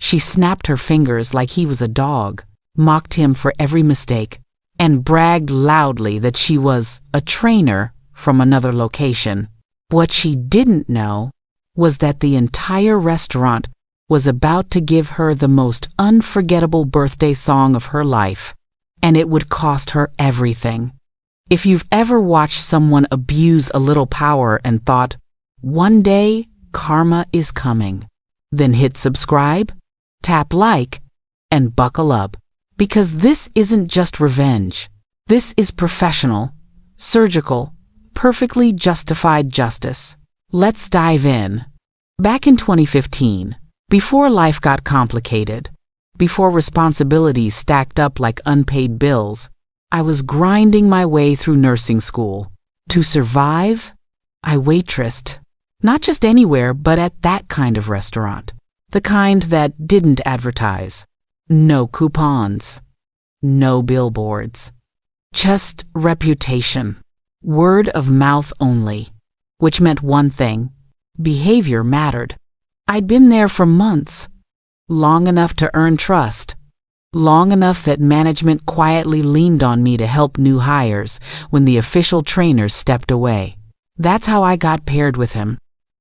She snapped her fingers like he was a dog, mocked him for every mistake, and bragged loudly that she was a trainer from another location. What she didn't know was that the entire restaurant was about to give her the most unforgettable birthday song of her life, and it would cost her everything. If you've ever watched someone abuse a little power and thought, one day karma is coming, then hit subscribe, tap like, and buckle up. Because this isn't just revenge. This is professional, surgical, perfectly justified justice. Let's dive in. Back in 2015, before life got complicated, before responsibilities stacked up like unpaid bills, I was grinding my way through nursing school. To survive, I waitressed. Not just anywhere, but at that kind of restaurant. The kind that didn't advertise. No coupons. No billboards. Just reputation. Word of mouth only. Which meant one thing. Behavior mattered. I'd been there for months. Long enough to earn trust. Long enough that management quietly leaned on me to help new hires when the official trainers stepped away. That's how I got paired with him.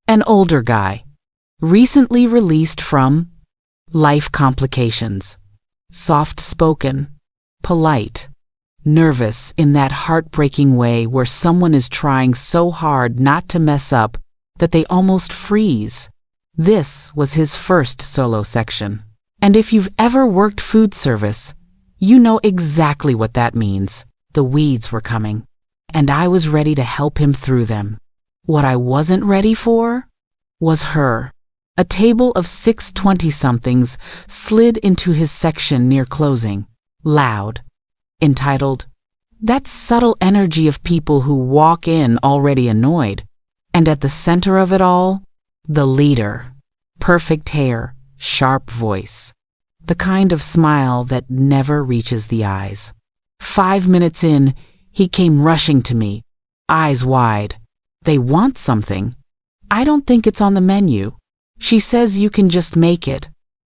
An older guy. Recently released from life complications. Soft-spoken. Polite. Nervous in that heartbreaking way where someone is trying so hard not to mess up that they almost freeze. This was his first solo section. And if you've ever worked food service, you know exactly what that means. The weeds were coming, and I was ready to help him through them. What I wasn't ready for was her. A table of 6 20-somethings slid into his section near closing, loud, entitled, "That Subtle Energy of People Who Walk In Already Annoyed." And at the center of it all, the leader. Perfect hair, sharp voice. The kind of smile that never reaches the eyes. 5 minutes in, he came rushing to me, eyes wide. They want something. I don't think it's on the menu. She says you can just make it.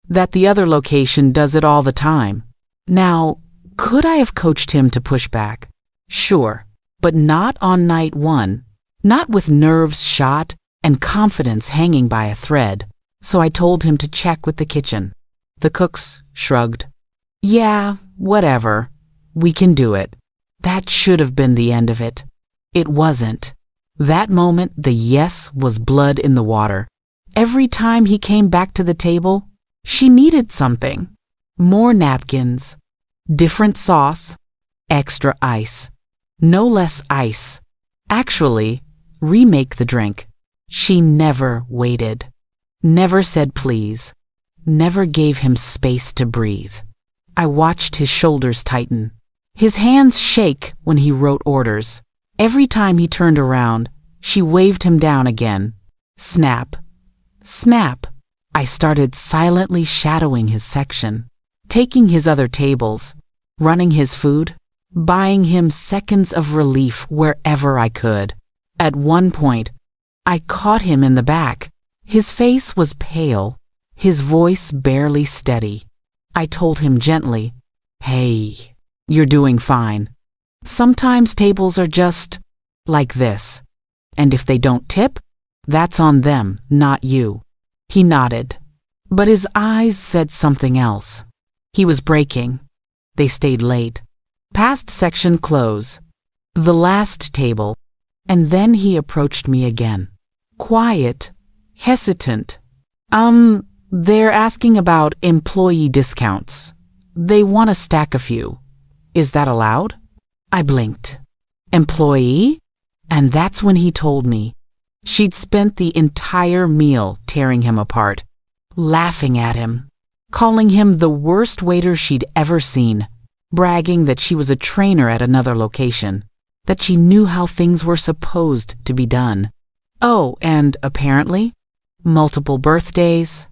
That the other location does it all the time. Now, could I have coached him to push back? Sure, but not on night one. Not with nerves shot and confidence hanging by a thread. So I told him to check with the kitchen. The cooks shrugged. Yeah, whatever. We can do it. That should have been the end of it. It wasn't. That moment, the yes was blood in the water. Every time he came back to the table, she needed something. More napkins, different sauce, extra ice. No less ice. Actually, remake the drink. She never waited. Never said please. Never gave him space to breathe. I watched his shoulders tighten. His hands shake when he wrote orders. Every time he turned around, she waved him down again. Snap. Snap. I started silently shadowing his section, taking his other tables, running his food, buying him seconds of relief wherever I could. At one point, I caught him in the back. His face was pale, his voice barely steady. I told him gently, "Hey, you're doing fine. Sometimes tables are just like this. And if they don't tip, that's on them, not you." He nodded, but his eyes said something else. He was breaking. They stayed late. Past section close. The last table. And then he approached me again. Quiet, hesitant. They're asking about employee discounts. They want to stack a few. Is that allowed? I blinked. Employee? And that's when he told me. She'd spent the entire meal tearing him apart, laughing at him, calling him the worst waiter she'd ever seen, bragging that she was a trainer at another location, that she knew how things were supposed to be done. Oh, and apparently, multiple birthdays,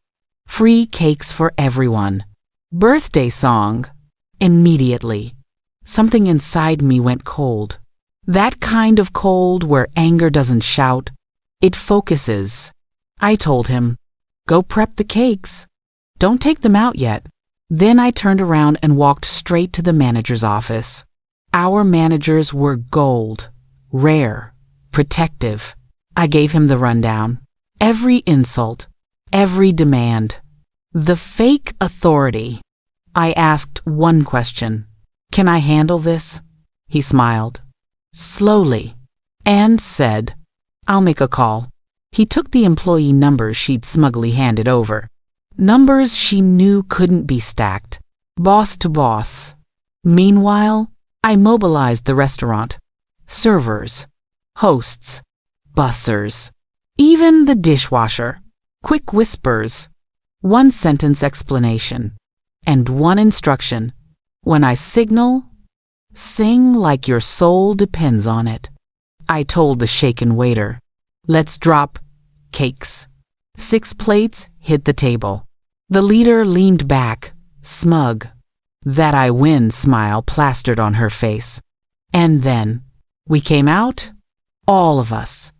free cakes for everyone. Birthday song. Immediately, something inside me went cold. That kind of cold where anger doesn't shout, it focuses. I told him, go prep the cakes. Don't take them out yet." Then I turned around and walked straight to the manager's office. Our managers were gold, rare, protective. I gave him the rundown. Every insult, every demand. The fake authority. I asked one question. "Can I handle this?" He smiled, slowly, and said, "I'll make a call." He took the employee numbers she'd smugly handed over. Numbers she knew couldn't be stacked. Boss to boss. Meanwhile, I mobilized the restaurant. Servers, hosts, bussers, even the dishwasher. Quick whispers, one-sentence explanation, and one instruction. When I signal, sing like your soul depends on it. I told the shaken waiter, "Let's drop cakes." 6 plates hit the table. The leader leaned back, smug. That "I win" smile plastered on her face. And then, we came out, all of us.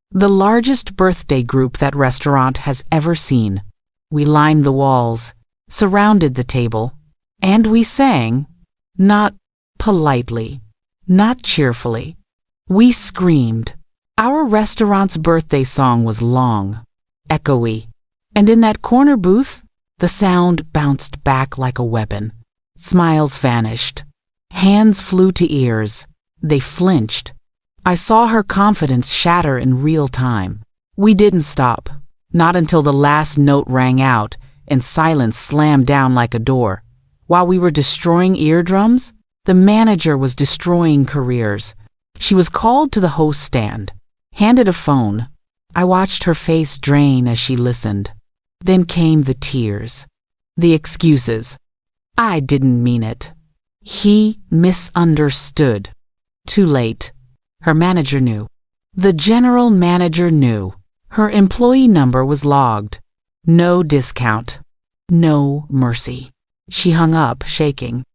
The largest birthday group that restaurant has ever seen. We lined the walls, surrounded the table, and we sang, not politely, not cheerfully. We screamed. Our restaurant's birthday song was long, echoey, and in that corner booth, the sound bounced back like a weapon. Smiles vanished. Hands flew to ears. They flinched. I saw her confidence shatter in real time. We didn't stop, not until the last note rang out and silence slammed down like a door. While we were destroying eardrums, the manager was destroying careers. She was called to the host stand, handed a phone. I watched her face drain as she listened. Then came the tears, the excuses. I didn't mean it. He misunderstood. Too late. Her manager knew. The general manager knew. Her employee number was logged. No discount. No mercy. She hung up, shaking.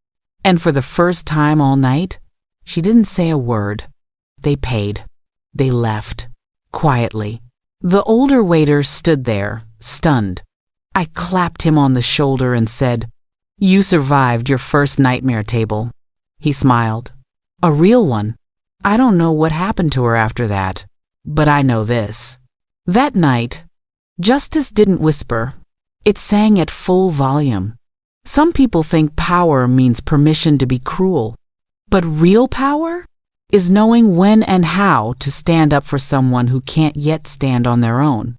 And for the first time all night, she didn't say a word. They paid. They left. Quietly. The older waiter stood there, stunned. I clapped him on the shoulder and said, "You survived your first nightmare table." He smiled. "A real one. I don't know what happened to her after that, but I know this. That night, justice didn't whisper. It sang at full volume. Some people think power means permission to be cruel, but real power is knowing when and how to stand up for someone who can't yet stand on their own."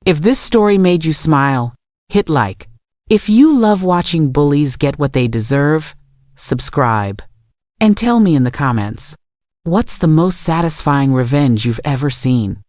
If this story made you smile, hit like. If you love watching bullies get what they deserve, subscribe. And tell me in the comments, what's the most satisfying revenge you've ever seen?